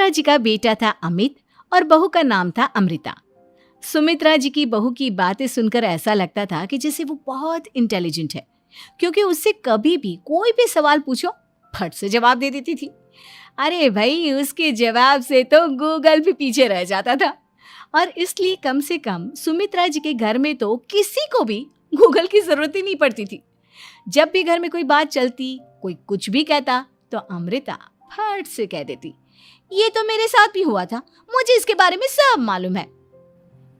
सुमित्रा जी का बेटा था अमित और बहू का नाम था अमृता। सुमित्रा जी की बहू की बातें सुनकर ऐसा लगता था कि जैसे वो बहुत इंटेलिजेंट है, क्योंकि उससे कभी भी कोई भी सवाल पूछो फट से जवाब दे देती थी। अरे भाई, उसके जवाब से तो गूगल भी पीछे रह जाता था। और इसलिए कम से कम सुमित्रा जी के घर में तो किसी को भी गूगल की जरूरत ही नहीं पड़ती थी। जब भी घर में कोई बात चलती, कोई कुछ भी कहता, तो अमृता फट से कह देती, ये तो मेरे साथ भी हुआ था, मुझे इसके बारे में सब मालूम है।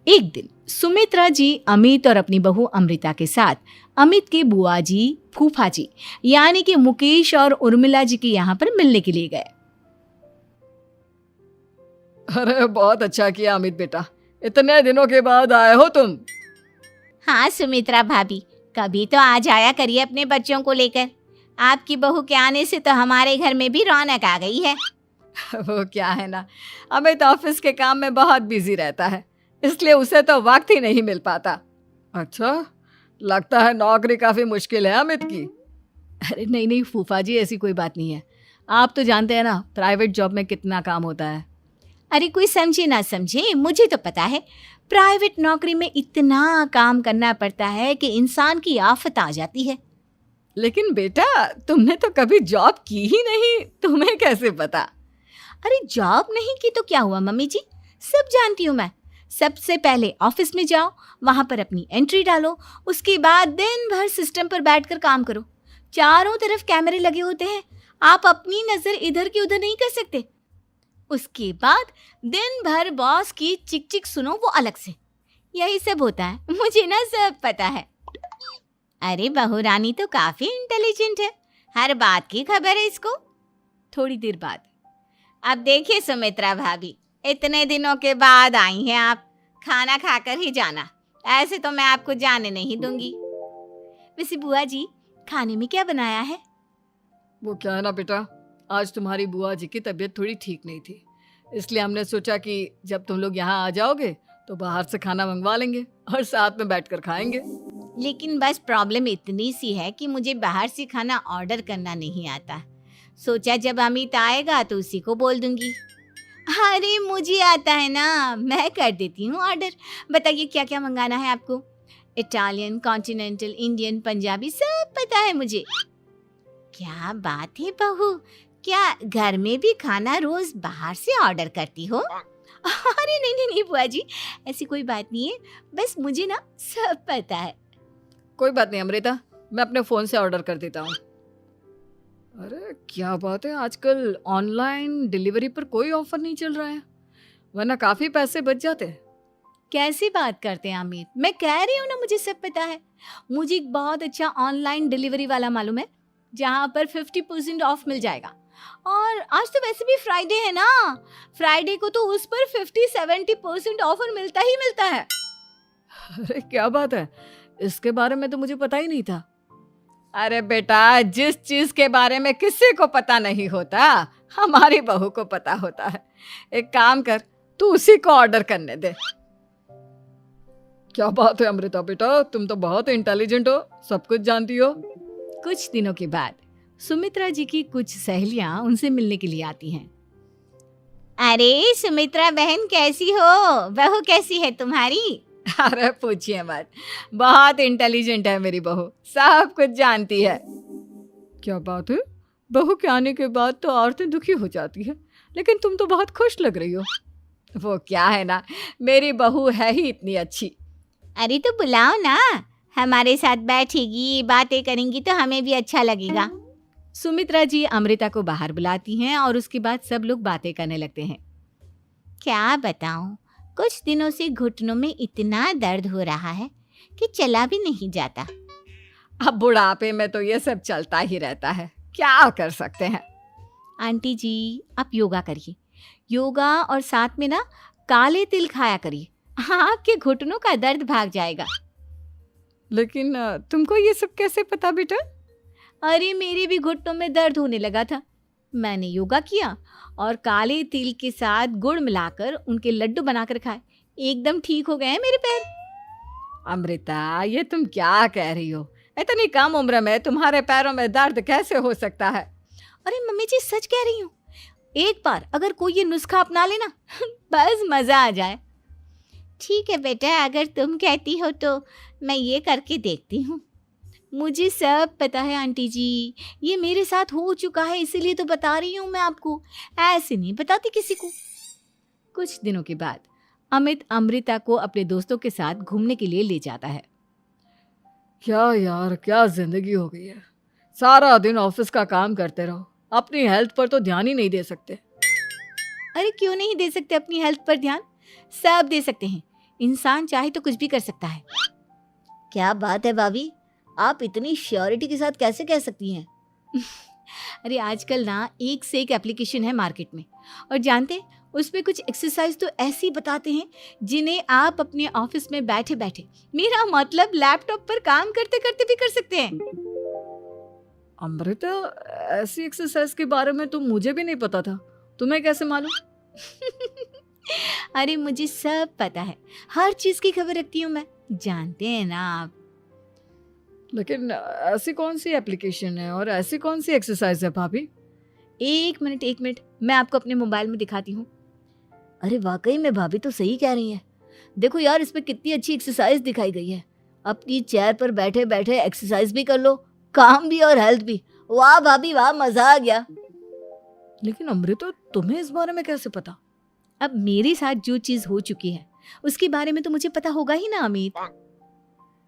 एक दिन सुमित्रा जी अमित और अपनी बहू अमृता के साथ अमित के बुआ जी, फूफा जी यानी कि मुकेश और उर्मिला जी के यहाँ पर मिलने के लिए गए। अरे बहुत अच्छा किया अमित बेटा, इतने दिनों के बाद आए हो तुम। हाँ सुमित्रा भाभी, कभी तो आ जाया करिए अपने बच्चों को लेकर। आपकी बहू के आने से तो हमारे घर में भी रौनक आ गई है। वो क्या है ना, अमित ऑफिस के काम में बहुत बिजी रहता है, इसलिए उसे तो वक्त ही नहीं मिल पाता। अच्छा, लगता है नौकरी काफी मुश्किल है अमित की। अरे नहीं फूफा जी, ऐसी कोई बात नहीं है। आप तो जानते हैं ना प्राइवेट जॉब में कितना काम होता है। अरे कोई समझे ना समझे, मुझे तो पता है प्राइवेट नौकरी में इतना काम करना पड़ता है कि इंसान की आफत आ जाती है। लेकिन बेटा, तुमने तो कभी जॉब की ही नहीं, तुम्हें कैसे पता? अरे जॉब नहीं की तो क्या हुआ मम्मी जी, सब जानती हूँ मैं। सबसे पहले ऑफिस में जाओ, वहां पर अपनी एंट्री डालो, उसके बाद दिन भर सिस्टम पर बैठकर काम करो। चारों तरफ कैमरे लगे होते हैं, आप अपनी नजर इधर की उधर नहीं कर सकते। उसके बाद दिन भर बॉस की चिक चिक सुनो, वो अलग से। यही सब होता है, मुझे ना सब पता है। अरे बहू रानी तो काफी इंटेलिजेंट है, हर बात की खबर है इसको। थोड़ी देर बाद, अब देखिए सुमित्रा भाभी, इतने दिनों के बाद आई हैं आप, खाना खाकर ही जाना, ऐसे तो मैं आपको जाने नहीं दूंगी। वैसे बुआ जी, खाने में क्या बनाया है? वो क्या है ना बेटा, आज तुम्हारी बुआ जी की तबीयत थोड़ी ठीक नहीं थी, इसलिए हमने सोचा कि जब तुम लोग यहाँ आ जाओगे तो बाहर से खाना मंगवा लेंगे और साथ में बैठकर खाएंगे। लेकिन बस प्रॉब्लम इतनी सी है कि मुझे बाहर से खाना ऑर्डर करना नहीं आता। सोचा जब अमित आएगा तो उसी को बोल दूंगी। अरे मुझे आता है ना, मैं कर देती हूँ ऑर्डर। बताइए क्या क्या मंगाना है आपको? इटालियन, कॉन्टिनेंटल, इंडियन, पंजाबी, सब पता है मुझे। क्या बात है बहू, क्या घर में भी खाना रोज बाहर से ऑर्डर करती हो? अरे नहीं बुआ जी, ऐसी कोई बात नहीं है, बस मुझे ना सब पता है। कोई बात नहीं अमृता, मैं अपने फ़ोन से ऑर्डर कर देता हूँ। अरे क्या बात है, आजकल ऑनलाइन डिलीवरी पर कोई ऑफर नहीं चल रहा है, वरना काफ़ी पैसे बच जाते हैं। कैसी बात करते हैं अमित, मैं कह रही हूँ ना मुझे सब पता है। मुझे एक बहुत अच्छा ऑनलाइन डिलीवरी वाला मालूम है, जहाँ पर 50% ऑफ मिल जाएगा। और आज तो वैसे भी फ्राइडे है ना, फ्राइडे को तो उस पर 50-70% ऑफर मिलता ही मिलता है। अरे क्या बात है, इसके बारे में तो मुझे पता ही नहीं था। अरे बेटा, जिस चीज के बारे में किसी को पता नहीं होता, हमारी बहू को पता होता है। एक काम कर, तू उसी को ऑर्डर करने दे। क्या बात है अमृता बेटा, तुम तो बहुत इंटेलिजेंट हो, सब कुछ जानती हो। कुछ दिनों के बाद सुमित्रा जी की कुछ सहेलियां उनसे मिलने के लिए आती हैं। अरे सुमित्रा बहन कैसी हो, बहू कैसी है तुम्हारी? अरे पूछिए मत, बहुत इंटेलिजेंट है मेरी बहू, सब कुछ जानती है। क्या बात है, बहू के आने के बाद तो औरतें दुखी हो जाती है, लेकिन तुम तो बहुत खुश लग रही हो। वो क्या है ना, मेरी बहू है ही इतनी अच्छी। अरे तो बुलाओ ना, हमारे साथ बैठेगी, बातें करेंगी तो हमें भी अच्छा लगेगा। सुमित्रा जी अमृता को बाहर बुलाती हैं और उसके बाद सब लोग बातें करने लगते हैं। क्या बताऊं, कुछ दिनों से घुटनों में इतना दर्द हो रहा है कि चला भी नहीं जाता। अब बुढ़ापे में तो ये सब चलता ही रहता है, क्या कर सकते हैं। आंटी जी, आप योगा करिए, योगा और साथ में ना काले तिल खाया करिए, आपके घुटनों का दर्द भाग जाएगा। लेकिन तुमको ये सब कैसे पता बेटा? अरे मेरे भी घुटनों में दर्द होने लगा था, मैंने योगा किया और काले तिल के साथ गुड़ मिलाकर उनके लड्डू बनाकर खाए, एकदम ठीक हो गए हैं मेरे पैर। अमृता, ये तुम क्या कह रही हो? इतनी कम उम्र में तुम्हारे पैरों में दर्द कैसे हो सकता है? अरे मम्मी जी, सच कह रही हूँ, एक बार अगर कोई ये नुस्खा अपना लेना बस मजा आ जाए। ठीक है बेटा, अगर तुम कहती हो तो मैं ये करके देखती हूँ। मुझे सब पता है आंटी जी, ये मेरे साथ हो चुका है, इसीलिए तो बता रही हूँ मैं आपको, ऐसे नहीं बताती किसी को। कुछ दिनों के बाद अमित अमृता को अपने दोस्तों के साथ घूमने के लिए ले जाता है। क्या यार, क्या जिंदगी हो गई है। सारा दिन ऑफिस का काम करते रहो, अपनी हेल्थ पर तो ध्यान ही नहीं दे सकते। अरे क्यों नहीं दे सकते अपनी हेल्थ पर ध्यान, सब दे सकते हैं। इंसान चाहे तो कुछ भी कर सकता है। क्या बात है भाभी, आप इतनी श्योरिटी के साथ कैसे कह सकती हैं? अरे आजकल ना एक से एक एप्लीकेशन है मार्केट में, और जानते हैं उसमें कुछ एक्सरसाइज तो ऐसी बताते हैं जिन्हें आप अपने ऑफिस में बैठे बैठे, मेरा मतलब लैपटॉप पर काम करते करते भी कर सकते हैं। अमृता, ऐसी एक्सरसाइज के बारे में तो मुझे भी नहीं पता था, तुम्हें कैसे मालूम? अरे मुझे सब पता है, हर चीज की खबर रखती हूँ मैं, जानते हैं ना आप। लेकिन ऐसी कौन सी एप्लीकेशन है और ऐसी कौन सी एक्सरसाइज है भाभी? एक मिनट, मैं आपको अपने मोबाइल में दिखाती हूँ। अरे वाकई में भाभी तो सही कह रही हैं। देखो यार, इसमें कितनी अच्छी एक्सरसाइज दिखाई गई है। अपनी चेयर पर बैठे बैठे एक्सरसाइज भी कर लो, काम भी और हेल्थ भी। वाह भाभी वाह, मजा आ गया। लेकिन अमृता, तुम्हें इस बारे में कैसे पता? अब मेरे साथ जो चीज हो चुकी है उसके बारे में तो मुझे पता होगा ही ना अमित।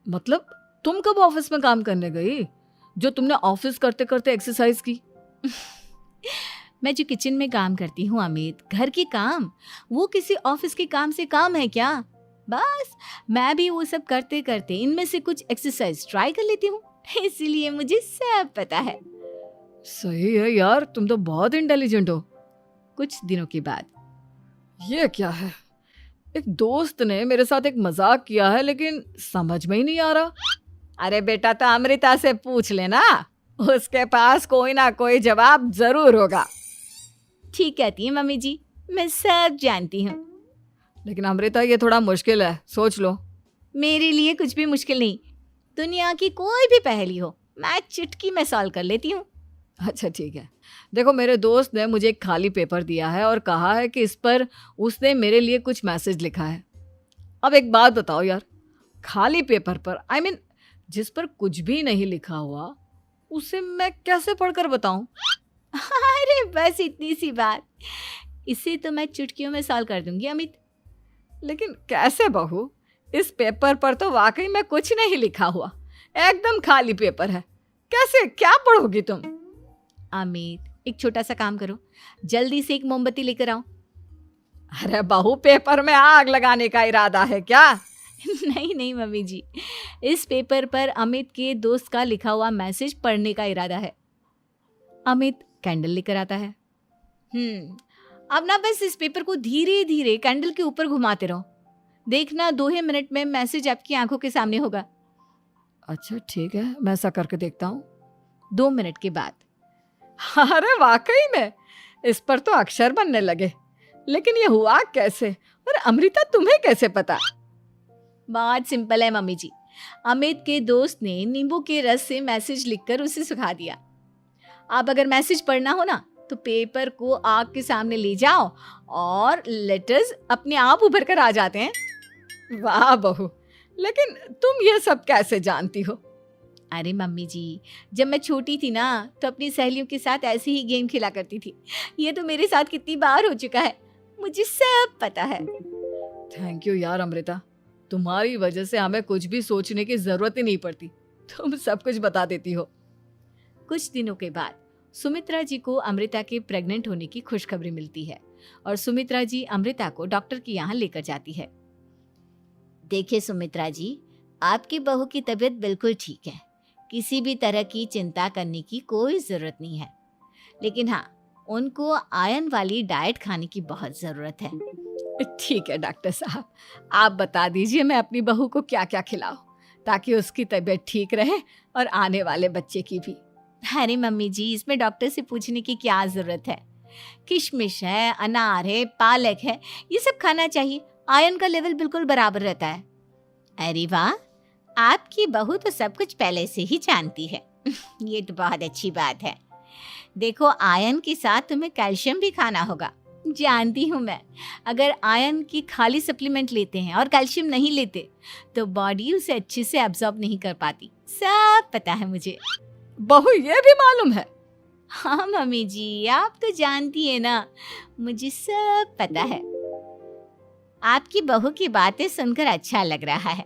मतलब तुम कब ऑफिस में काम करने गई जो तुमने ऑफिस करते करते एक्सरसाइज की? मैं जो किचन में काम करती हूँ अमित, घर के काम, वो किसी ऑफिस के काम से काम है क्या? बस मैं भी वो सब करते करते इनमें से कुछ एक्सरसाइज ट्राई कर लेती हूँ, इसीलिए मुझे सब पता है। सही है यार, तुम तो बहुत इंटेलिजेंट हो। कुछ दिनों के बाद, ये क्या है, एक दोस्त ने मेरे साथ एक मजाक किया है लेकिन समझ में ही नहीं आ रहा। अरे बेटा, तो अमृता से पूछ लेना, उसके पास कोई ना कोई जवाब जरूर होगा। ठीक कहती है मम्मी जी, मैं सब जानती हूँ। लेकिन अमृता, ये थोड़ा मुश्किल है, सोच लो। मेरे लिए कुछ भी मुश्किल नहीं, दुनिया की कोई भी पहेली हो मैं चुटकी में सॉल्व कर लेती हूँ। अच्छा ठीक है, देखो मेरे दोस्त ने मुझे एक खाली पेपर दिया है और कहा है कि इस पर उसने मेरे लिए कुछ मैसेज लिखा है। अब एक बात बताओ यार, खाली पेपर पर, आई मीन जिस पर कुछ भी नहीं लिखा हुआ, उसे मैं कैसे पढ़कर बताऊं? अरे बस इतनी सी बात, इसे तो मैं चुटकियों में सॉल्व कर दूंगी अमित। लेकिन कैसे बहू, इस पेपर पर तो वाकई में कुछ नहीं लिखा हुआ, एकदम खाली पेपर है, कैसे, क्या पढ़ोगी तुम? अमित, एक छोटा सा काम करो, जल्दी से एक मोमबत्ती लेकर आओ। अरे बहू, पेपर में आग लगाने का इरादा है क्या? नहीं मम्मी जी, इस पेपर पर अमित के दोस्त का लिखा हुआ मैसेज पढ़ने का इरादा है। अमित कैंडल लेकर आता है। अब ना बस इस पेपर को धीरे धीरे कैंडल के ऊपर घुमाते रहो, देखना 2 ही मिनट में मैसेज आपकी आंखों के सामने होगा। अच्छा ठीक है, मैं ऐसा करके देखता हूँ। 2 मिनट के बाद, अरे वाकई में इस पर तो अक्षर बनने लगे, लेकिन ये हुआ कैसे? और अमृता, तुम्हें कैसे पता? बहुत सिंपल है मम्मी जी, अमित के दोस्त ने नींबू के रस से मैसेज लिखकर उसे सुखा दिया। आप अगर मैसेज पढ़ना हो ना तो पेपर को आग के सामने ले जाओ और लेटर्स अपने आप उभर कर आ जाते हैं। वाह बहू, लेकिन तुम ये सब कैसे जानती हो? अरे मम्मी जी, जब मैं छोटी थी ना तो अपनी सहेलियों के साथ ऐसे ही गेम खेला करती थी। ये तो मेरे साथ कितनी बार हो चुका है, मुझे सब पता है। थैंक यू यार अमृता, तुम्हारी वजह से हमें कुछ भी सोचने की जरूरत ही नहीं पड़ती, तुम सब कुछ बता देती हो। कुछ दिनों के बाद सुमित्रा जी को अमृता के प्रेग्नेंट होने की खुशखबरी मिलती है और सुमित्रा जी अमृता को डॉक्टर के यहाँ लेकर जाती है। देखिए सुमित्रा जी, आपकी बहू की तबीयत बिल्कुल ठीक है, किसी भी तरह की चिंता करने की कोई ज़रूरत नहीं है। लेकिन हाँ, उनको आयरन वाली डाइट खाने की बहुत ज़रूरत है। ठीक है डॉक्टर साहब, आप बता दीजिए मैं अपनी बहू को क्या क्या खिलाऊं ताकि उसकी तबीयत ठीक रहे और आने वाले बच्चे की भी। अरे मम्मी जी, इसमें डॉक्टर से पूछने की क्या ज़रूरत है, किशमिश है, अनार है, पालक है, ये सब खाना चाहिए, आयरन का लेवल बिल्कुल बराबर रहता है। अरे वाह, आपकी बहू तो सब कुछ पहले से ही जानती है। ये तो बहुत अच्छी बात है। देखो, आयरन के साथ तुम्हें कैल्शियम भी खाना होगा। जानती हूँ मैं, अगर आयरन की खाली सप्लीमेंट लेते हैं और कैल्शियम नहीं लेते तो बॉडी उसे अच्छे से एब्जॉर्ब नहीं कर पाती। सब पता है मुझे। बहू ये भी मालूम है? हाँ मम्मी जी, आप तो जानती है ना, मुझे सब पता है। आपकी बहू की बातें सुनकर अच्छा लग रहा है।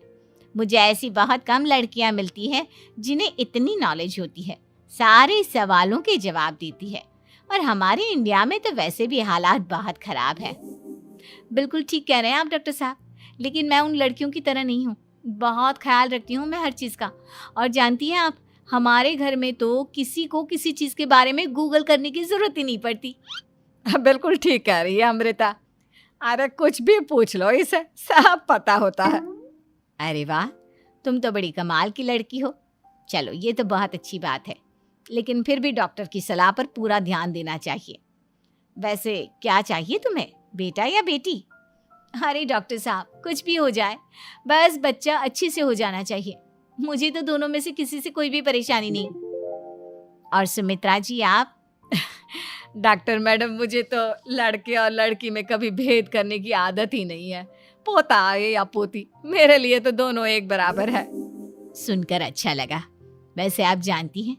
मुझे ऐसी बहुत कम लड़कियां मिलती हैं जिन्हें इतनी नॉलेज होती है, सारे सवालों के जवाब देती है। और हमारे इंडिया में तो वैसे भी हालात बहुत खराब है। बिल्कुल ठीक कह रहे हैं आप डॉक्टर साहब, लेकिन मैं उन लड़कियों की तरह नहीं हूँ। बहुत ख्याल रखती हूँ मैं हर चीज़ का। और जानती हैं आप, हमारे घर में तो किसी को किसी चीज़ के बारे में गूगल करने की ज़रूरत ही नहीं पड़ती। बिल्कुल ठीक कह रही है अमृता। अरे कुछ भी पूछ लो, इसे सब पता होता है। अरे वाह, तुम तो बड़ी कमाल की लड़की हो। चलो, ये तो बहुत अच्छी बात है, लेकिन फिर भी डॉक्टर की सलाह पर पूरा ध्यान देना चाहिए। वैसे क्या चाहिए तुम्हें, बेटा या बेटी? अरे डॉक्टर साहब, कुछ भी हो जाए, बस बच्चा अच्छे से हो जाना चाहिए। मुझे तो दोनों में से किसी से कोई भी परेशानी नहीं। और सुमित्रा जी, आप? डॉक्टर मैडम, मुझे तो लड़के और लड़की में कभी भेद करने की आदत ही नहीं है। पोता आए या पोती, मेरे लिए तो दोनों एक बराबर है। सुनकर अच्छा लगा। वैसे आप जानती हैं,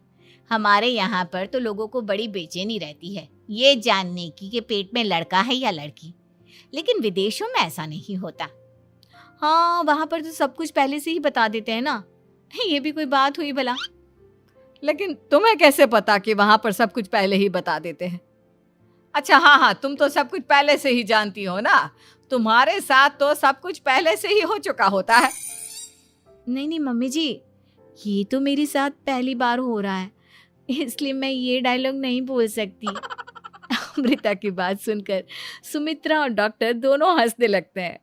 हमारे यहाँ पर तो लोगों को बड़ी बेचैनी रहती है ये जानने की कि पेट में लड़का है या लड़की, लेकिन विदेशों में ऐसा नहीं होता। हाँ, वहाँ पर तो सब कुछ पहले से ही बता देते हैं ना। ये भी कोई बात हुई भला? लेकिन तुम्हें कैसे पता कि वहां पर सब कुछ पहले ही बता देते हैं? अच्छा, हाँ, तुम तो सब कुछ पहले से ही जानती हो ना। तुम्हारे साथ तो सब कुछ पहले से ही हो चुका होता है। नहीं मम्मी जी, ये तो मेरे साथ पहली बार हो रहा है, इसलिए मैं ये डायलॉग नहीं बोल सकती। अमृता की बात सुनकर सुमित्रा और डॉक्टर दोनों हंसने लगते हैं।